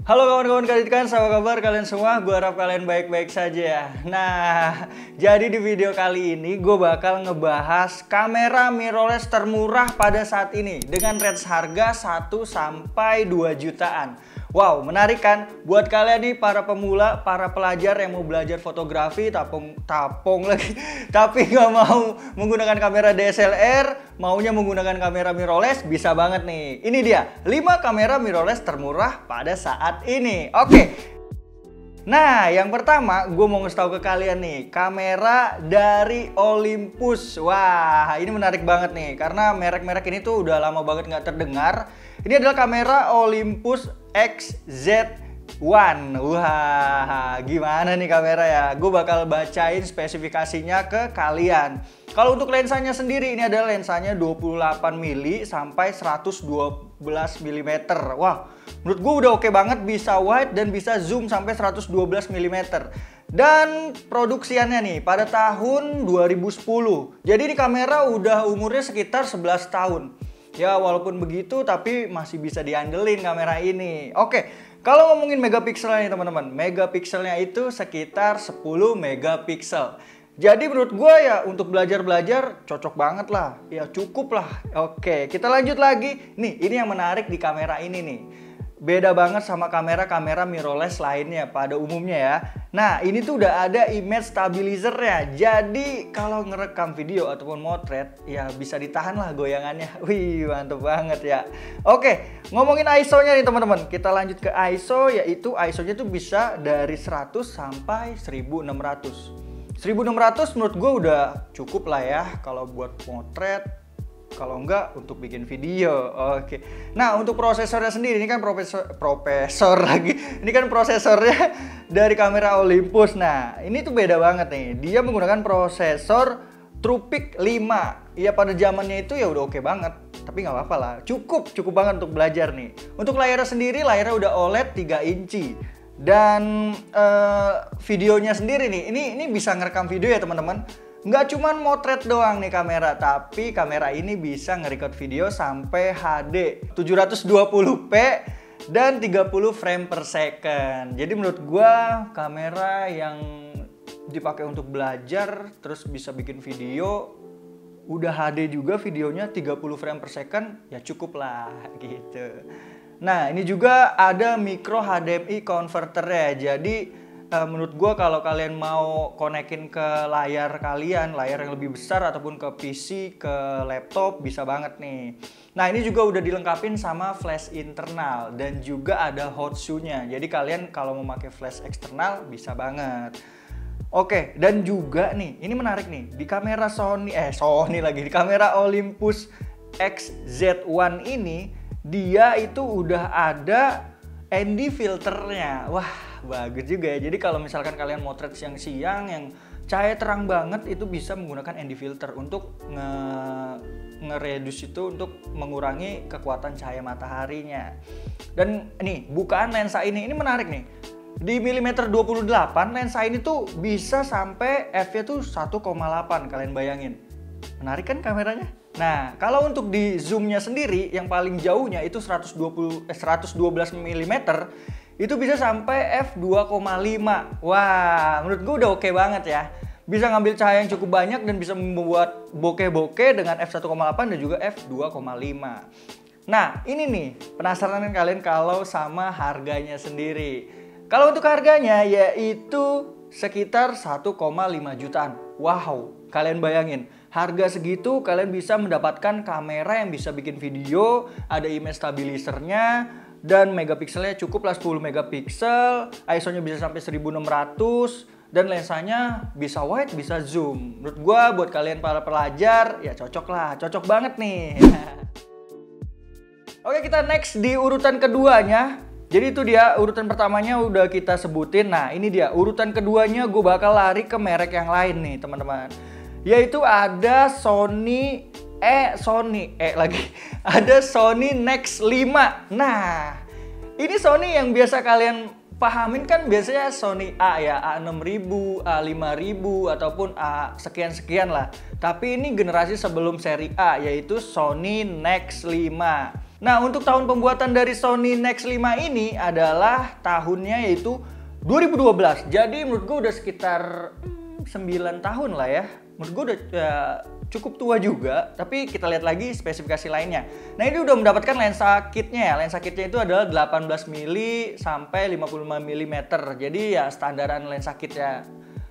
Halo kawan-kawan kalian, apa kabar kalian semua? Gue harap kalian baik-baik saja ya. Nah, jadi di video kali ini gue bakal ngebahas kamera mirrorless termurah pada saat ini dengan range harga 1 sampai 2 jutaan. Wow, menarik kan? Buat kalian nih para pemula, para pelajar yang mau belajar fotografi, tapong lagi, tapi nggak mau menggunakan kamera DSLR, maunya menggunakan kamera mirrorless, bisa banget nih. Ini dia, 5 kamera mirrorless termurah pada saat ini. Oke. Nah, yang pertama gue mau ngasih tahu ke kalian nih, kamera dari Olympus. Wah, ini menarik banget nih, karena merek-merek ini tuh udah lama banget nggak terdengar. Ini adalah kamera Olympus XZ1. Wah, gimana nih kamera ya? Gue bakal bacain spesifikasinya ke kalian. Kalau untuk lensanya sendiri, ini adalah lensanya 28 mili sampai 112 mm. Wah, menurut gue udah oke banget, bisa wide dan bisa zoom sampai 112 mm. Dan produksiannya nih pada tahun 2010. Jadi ini kamera udah umurnya sekitar 11 tahun. Ya walaupun begitu tapi masih bisa diandelin kamera ini. Oke, kalau ngomongin megapikselnya nih teman-teman, megapikselnya itu sekitar 10 megapiksel. Jadi menurut gue ya untuk belajar-belajar cocok banget lah, ya cukup lah. Oke, kita lanjut lagi. Nih, ini yang menarik di kamera ini nih. Beda banget sama kamera-kamera mirrorless lainnya pada umumnya ya. Nah, ini tuh udah ada image stabilizer-nya. Jadi kalau ngerekam video ataupun motret, ya bisa ditahan lah goyangannya. Wih, mantep banget ya. Oke, ngomongin ISO-nya nih teman-teman. Kita lanjut ke ISO, yaitu ISO-nya tuh bisa dari 100 sampai 1600. 1600 menurut gue udah cukup lah ya kalau buat motret, kalau enggak untuk bikin video. Oke. Nah, untuk prosesornya sendiri, ini kan prosesor lagi. Ini kan prosesornya dari kamera Olympus. Nah, ini tuh beda banget nih. Dia menggunakan prosesor TruePic 5. Ya pada zamannya itu ya udah oke banget. Tapi nggak apa-apa lah. Cukup banget untuk belajar nih. Untuk layarnya sendiri, layarnya udah OLED 3 inci. Dan videonya sendiri nih, ini bisa ngerekam video ya teman-teman. Nggak cuman motret doang nih kamera, tapi kamera ini bisa nge-record video sampai HD 720p dan 30 frame per second. Jadi menurut gua kamera yang dipakai untuk belajar terus bisa bikin video, udah HD juga videonya 30 frame per second, ya cukup lah gitu. Nah, ini juga ada micro HDMI converter ya. Jadi menurut gue kalau kalian mau konekin ke layar kalian, layar yang lebih besar ataupun ke PC, ke laptop, bisa banget nih. Nah, ini juga udah dilengkapin sama flash internal dan juga ada hot shoe-nya. Jadi kalian kalau mau pakai flash eksternal bisa banget. Oke, dan juga nih, ini menarik nih. Di kamera di kamera Olympus XZ1 ini dia itu udah ada ND filternya. Wah, bagus juga ya. Jadi kalau misalkan kalian motret siang-siang yang cahaya terang banget, itu bisa menggunakan ND filter untuk nge-reduce itu, untuk mengurangi kekuatan cahaya mataharinya. Dan nih, bukaan lensa ini menarik nih. Di milimeter 28 lensa ini tuh bisa sampai f-nya tuh 1,8, kalian bayangin. Menarik kan kameranya? Nah, kalau untuk di zoomnya sendiri, yang paling jauhnya itu 112 mm, itu bisa sampai f2,5. Wah, menurut gue udah oke banget ya. Bisa ngambil cahaya yang cukup banyak dan bisa membuat bokeh-bokeh dengan f1,8 dan juga f2,5. Nah, ini nih, penasaran kan kalian kalau sama harganya sendiri. Kalau untuk harganya yaitu sekitar 1,5 jutaan. Wow, kalian bayangin. Harga segitu kalian bisa mendapatkan kamera yang bisa bikin video, ada image stabilizernya, dan megapikselnya cukup lah 10 megapiksel, ISO-nya bisa sampai 1600, dan lensanya bisa wide, bisa zoom. Menurut gua buat kalian para pelajar ya cocok lah, cocok banget nih. Oke, kita next di urutan keduanya. Jadi itu dia, urutan pertamanya udah kita sebutin. Nah, ini dia urutan keduanya, gue bakal lari ke merek yang lain nih teman-teman. Yaitu ada ada Sony Nex 5. Nah, ini Sony yang biasa kalian pahamin kan biasanya Sony A ya, A6000, A5000 ataupun A sekian-sekian lah. Tapi ini generasi sebelum seri A, yaitu Sony Nex 5. Nah, untuk tahun pembuatan dari Sony Nex 5 ini adalah tahunnya yaitu 2012. Jadi menurut gue udah sekitar 9 tahun lah ya. Menurut gue udah cukup tua juga, tapi kita lihat lagi spesifikasi lainnya. Nah, ini udah mendapatkan lensa kitnya ya. Lensa kitnya itu adalah 18 mili sampai 55 mm. Jadi ya standaran lensa kit ya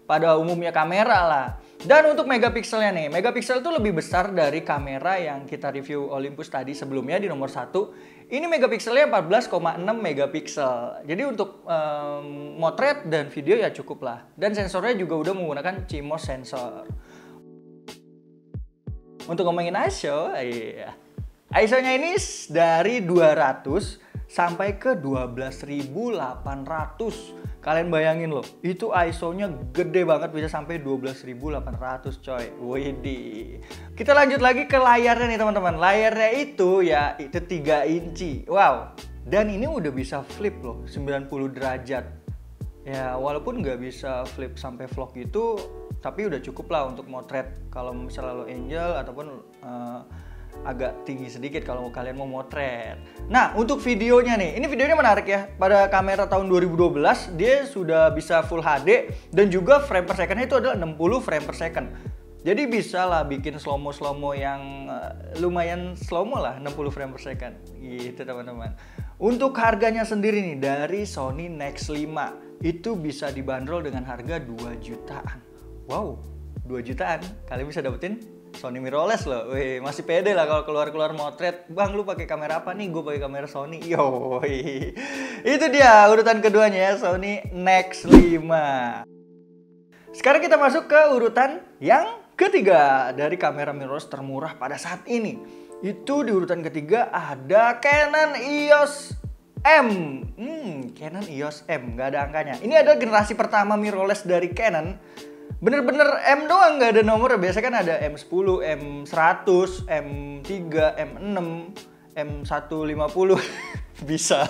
pada umumnya kamera lah. Dan untuk megapikselnya nih, megapiksel itu lebih besar dari kamera yang kita review Olympus tadi sebelumnya di nomor 1. Ini megapikselnya 14,6 megapiksel. Jadi untuk motret dan video ya cukup lah. Dan sensornya juga udah menggunakan CMOS sensor. Untuk ngomongin ISO, iya. ISO-nya ini dari 200 sampai ke 12.800. Kalian bayangin loh, itu ISO-nya gede banget, bisa sampai 12.800 coy. Widih. Kita lanjut lagi ke layarnya nih teman-teman. Layarnya itu ya itu 3 inci. Wow. Dan ini udah bisa flip loh, 90 derajat. Ya walaupun nggak bisa flip sampai vlog gitu, tapi udah cukup lah untuk motret. Kalau misalnya lo angel ataupun agak tinggi sedikit kalau kalian mau motret. Nah, untuk videonya nih, ini videonya menarik ya. Pada kamera tahun 2012, dia sudah bisa Full HD dan juga frame per second itu adalah 60 frame per second. Jadi bisa lah bikin slow-mo yang lumayan slow-mo lah, 60 frame per second. Gitu teman-teman. Untuk harganya sendiri nih, dari Sony Nex 5, itu bisa dibanderol dengan harga 2 jutaan. Wow, 2 jutaan, kalian bisa dapetin Sony mirrorless loh. Wih, masih pede lah kalau keluar-keluar motret. Bang, lu pakai kamera apa nih? Gue pakai kamera Sony. Yo, itu dia urutan keduanya ya, Sony Nex 5. Sekarang kita masuk ke urutan yang ketiga dari kamera mirrorless termurah pada saat ini. Itu di urutan ketiga ada Canon EOS M. Canon EOS M, nggak ada angkanya. Ini adalah generasi pertama mirrorless dari Canon. Bener-bener M doang, nggak ada nomor. Biasanya kan ada M10, M100, M3, M6, M150. Bisa.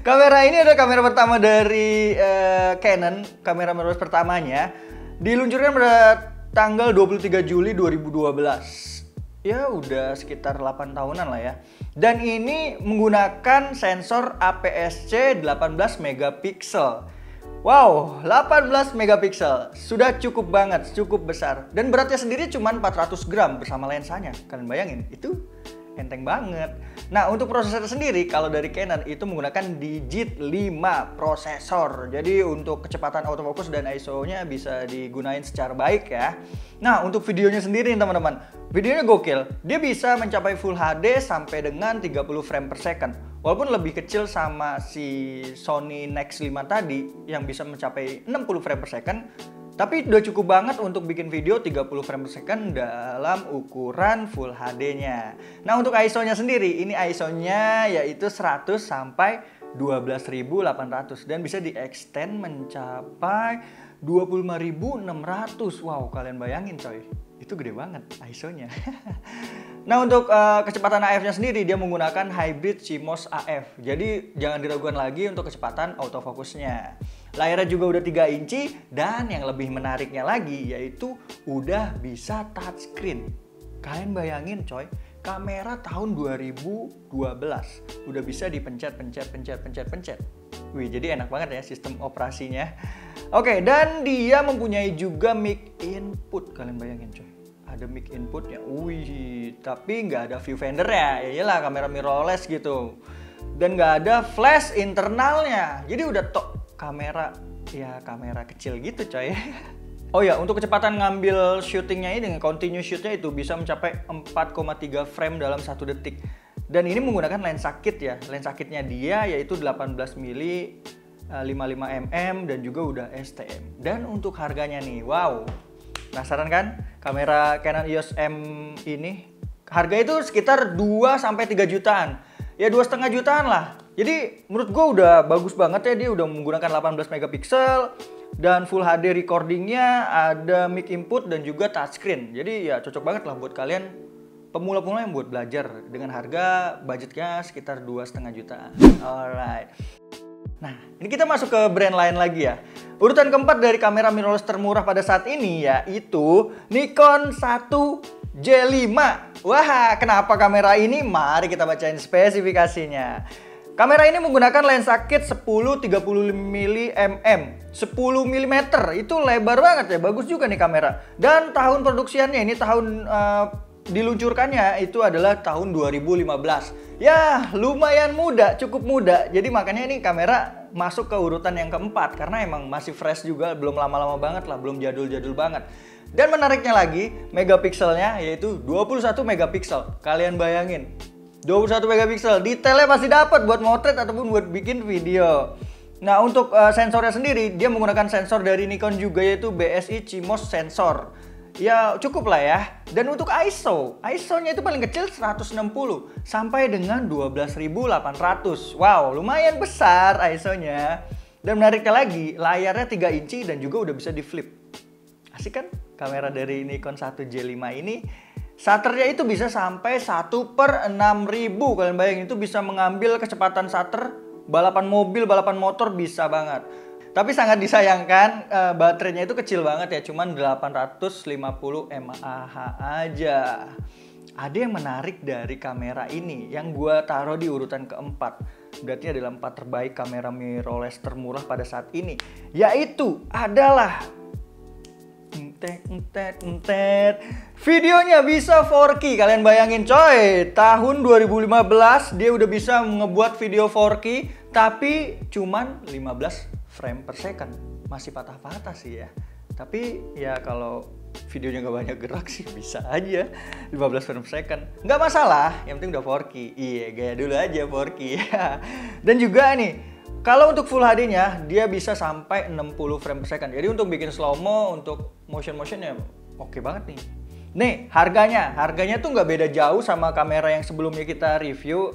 Kamera ini adalah kamera pertama dari Canon. Kamera mirrorless pertamanya diluncurkan pada tanggal 23 Juli 2012. Ya udah sekitar 8 tahunan lah ya. Dan ini menggunakan sensor APS-C 18 megapiksel. Wow, 18 megapiksel. Sudah cukup banget, cukup besar. Dan beratnya sendiri cuma 400 gram bersama lensanya. Kalian bayangin, itu enteng banget. Nah, untuk prosesor sendiri, kalau dari Canon itu menggunakan Digit 5 prosesor. Jadi untuk kecepatan autofocus dan ISO-nya bisa digunain secara baik ya. Nah, untuk videonya sendiri teman-teman, videonya gokil. Dia bisa mencapai Full HD sampai dengan 30 frame per second. Walaupun lebih kecil sama si Sony Nex 5 tadi yang bisa mencapai 60 frame per second, tapi udah cukup banget untuk bikin video 30 frame per second dalam ukuran Full HD-nya. Nah, untuk ISO-nya sendiri, ini ISO-nya yaitu 100 sampai 12.800 dan bisa di-extend mencapai 25.600. Wow, kalian bayangin coy. Itu gede banget ISO-nya. Nah, untuk kecepatan AF-nya sendiri dia menggunakan hybrid CMOS AF. Jadi jangan diragukan lagi untuk kecepatan autofokusnya. Layarnya juga udah 3 inci dan yang lebih menariknya lagi yaitu udah bisa touchscreen. Kalian bayangin coy, kamera tahun 2012 udah bisa dipencet. Wih, jadi enak banget ya sistem operasinya. Oke, dan dia mempunyai juga mic input. Kalian bayangin coy, ada mic inputnya. Wih, tapi nggak ada viewfinder ya. Ya iyalah, kamera mirrorless gitu. Dan nggak ada flash internalnya. Jadi udah kamera kecil gitu coy. Oh ya, untuk kecepatan ngambil syutingnya ini dengan continuous shootnya itu bisa mencapai 4,3 frame dalam 1 detik. Dan ini menggunakan lensa kit ya. Lensa kitnya dia yaitu 18 mili 55 mm dan juga udah STM. Dan untuk harganya nih, wow. Penasaran kan? Kamera Canon EOS M ini harga itu sekitar 2 sampai 3 jutaan. Ya 2,5 jutaan lah. Jadi menurut gue udah bagus banget ya, dia udah menggunakan 18 megapiksel dan Full HD recordingnya, ada mic input dan juga touchscreen. Jadi ya cocok banget lah buat kalian pemula-pemula yang buat belajar dengan harga budgetnya sekitar 2,5 jutaan. Alright. Nah, ini kita masuk ke brand lain lagi ya. Urutan keempat dari kamera mirrorless termurah pada saat ini yaitu Nikon 1 J5. Wah, kenapa kamera ini? Mari kita bacain spesifikasinya. Kamera ini menggunakan lensa kit 10-30 mm, 10 mm, itu lebar banget ya, bagus juga nih kamera. Dan tahun produksiannya ini tahun diluncurkannya itu adalah tahun 2015. Ya, lumayan muda, cukup muda. Jadi makanya ini kamera masuk ke urutan yang keempat karena emang masih fresh juga, belum lama-lama banget lah, belum jadul-jadul banget. Dan menariknya lagi, megapikselnya yaitu 21 megapiksel. Kalian bayangin, 21 megapiksel, detailnya pasti dapat buat motret ataupun buat bikin video. Nah, untuk sensornya sendiri, dia menggunakan sensor dari Nikon juga yaitu BSI CMOS sensor. Ya cukup lah ya. Dan untuk ISO-nya itu paling kecil 160 sampai dengan 12.800. Wow, lumayan besar ISO-nya. Dan menariknya lagi, layarnya 3 inci dan juga udah bisa di flip. Asik kan? Kamera dari Nikon 1J5 ini. Shutternya itu bisa sampai 1/6000. Kalian bayangin, itu bisa mengambil kecepatan shutter balapan mobil, balapan motor bisa banget. Tapi sangat disayangkan baterainya itu kecil banget ya, cuman 850 mAh aja. Ada yang menarik dari kamera ini yang gua taruh di urutan keempat. Berarti adalah 4 terbaik kamera mirrorless termurah pada saat ini. Yaitu adalah videonya bisa 4K. Kalian bayangin coy, tahun 2015 dia udah bisa ngebuat video 4K tapi cuman 15 frame per second. Masih patah-patah sih ya. Tapi ya kalau videonya gak banyak gerak sih bisa aja 15 frame per second. Nggak masalah, yang penting udah 4K. Iya, gaya dulu aja 4K. Dan juga nih, kalau untuk Full HD-nya, dia bisa sampai 60 frame per second. Jadi untuk bikin slow-mo, untuk motion-motionnya oke banget nih. Nih, harganya tuh nggak beda jauh sama kamera yang sebelumnya kita review,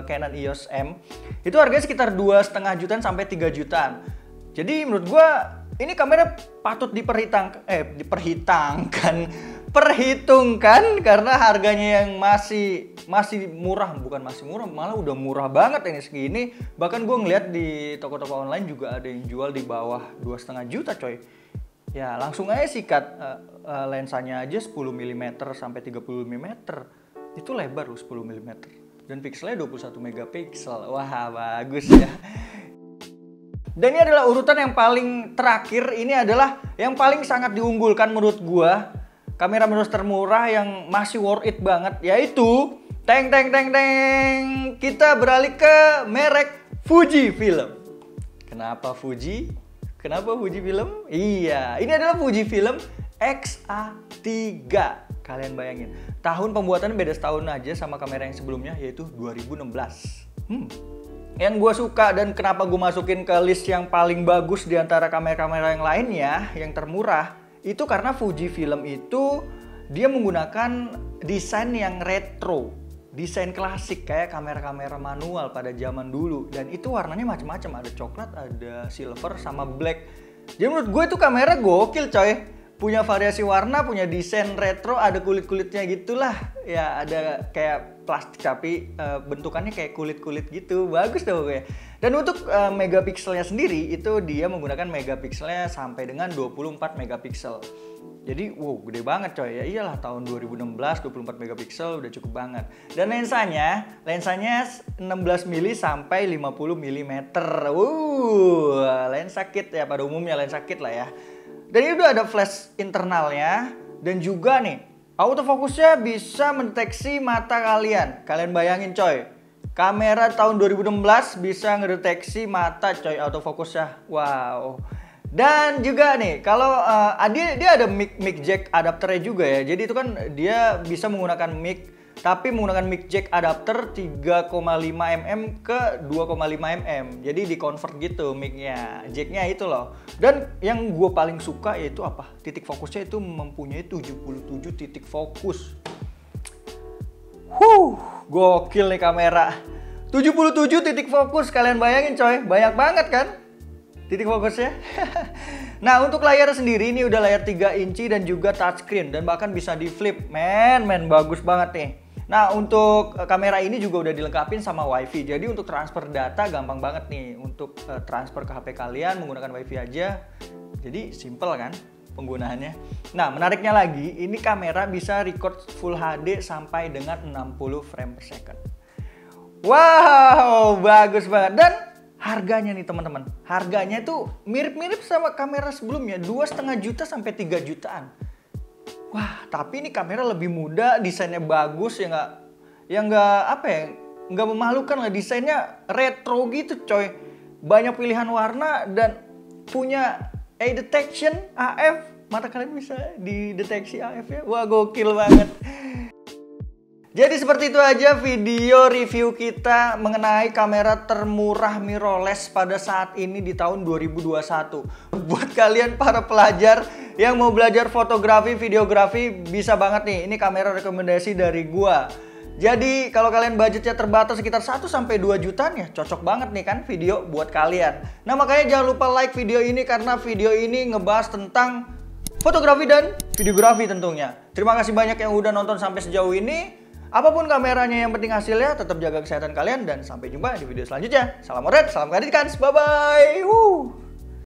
Canon EOS M. Itu harganya sekitar 2,5 jutaan sampai 3 jutaan. Jadi menurut gua, ini kamera patut perhitungkan karena harganya yang masih murah, bukan masih murah, malah udah murah banget ini segini. Bahkan gue ngeliat di toko-toko online juga ada yang jual di bawah 2,5 juta coy. Ya langsung aja sikat lensanya aja 10 mm sampai 30 mm. Itu lebar loh 10 mm. Dan pixelnya 21 megapiksel. Wah bagus ya. Dan ini adalah urutan yang paling terakhir. Ini adalah yang paling sangat diunggulkan menurut gua. Kamera mirrorless termurah yang masih worth it banget, yaitu kita beralih ke merek Fujifilm. Kenapa Fuji? Kenapa Fujifilm? Iya, ini adalah Fujifilm X-A3. Kalian bayangin, tahun pembuatannya beda setahun aja sama kamera yang sebelumnya, yaitu 2016. Yang gue suka dan kenapa gue masukin ke list yang paling bagus di antara kamera-kamera yang lainnya, yang termurah, itu karena Fujifilm itu dia menggunakan desain yang retro, desain klasik kayak kamera-kamera manual pada zaman dulu. Dan itu warnanya macam-macam, ada coklat, ada silver, sama black. Jadi menurut gue itu kamera gokil coy. Punya variasi warna, punya desain retro, ada kulit-kulitnya gitulah. Ya ada kayak plastik tapi bentukannya kayak kulit-kulit gitu. Bagus dong gue. Dan untuk megapikselnya sendiri itu dia menggunakan megapikselnya sampai dengan 24 megapiksel. Jadi wow gede banget coy ya. Iyalah tahun 2016 24 megapiksel udah cukup banget. Dan lensanya 16 mili sampai 50 mm. Lensa kit ya, pada umumnya lensa kit lah ya. Dan ini udah ada flash internalnya. Dan juga nih, autofokusnya bisa mendeteksi mata kalian. Kalian bayangin coy, kamera tahun 2016 bisa ngedeteksi mata coy autofokusnya. Wow. Dan juga nih, kalau dia ada mic jack adapternya juga ya. Jadi itu kan dia bisa menggunakan mic, tapi menggunakan mic jack adapter 3,5 mm ke 2,5 mm. Jadi di convert gitu micnya, jacknya itu loh. Dan yang gue paling suka yaitu apa? Titik fokusnya itu mempunyai 77 titik fokus. Gokil nih kamera. 77 titik fokus, kalian bayangin coy, banyak banget kan titik fokusnya. Nah untuk layar sendiri ini udah layar 3 inci dan juga touchscreen dan bahkan bisa di flip. Men bagus banget nih. Nah untuk kamera ini juga udah dilengkapin sama wifi. Jadi untuk transfer data gampang banget nih. Untuk transfer ke HP kalian menggunakan wifi aja. Jadi simple kan. penggunaannya. Nah, menariknya lagi, ini kamera bisa record Full HD sampai dengan 60 frame per second. Wow, bagus banget. Dan harganya nih teman-teman, harganya tuh mirip-mirip sama kamera sebelumnya, 2,5 juta sampai 3 jutaan. Wah, tapi ini kamera lebih muda, desainnya bagus, nggak memalukan lah, desainnya retro gitu coy. Banyak pilihan warna dan punya eye detection AF. Mata kalian bisa dideteksi AF ya. Wah, gokil banget. Jadi seperti itu aja video review kita mengenai kamera termurah mirrorless pada saat ini di tahun 2021. Buat kalian para pelajar yang mau belajar fotografi, videografi, bisa banget nih. Ini kamera rekomendasi dari gua. Jadi kalau kalian budgetnya terbatas sekitar 1-2 jutaan ya cocok banget nih kan video buat kalian. Nah, makanya jangan lupa like video ini karena video ini ngebahas tentang fotografi dan videografi tentunya. Terima kasih banyak yang udah nonton sampai sejauh ini. Apapun kameranya, yang penting hasilnya. Tetap jaga kesehatan kalian dan sampai jumpa di video selanjutnya. Salam oret, salam kadikans, bye-bye.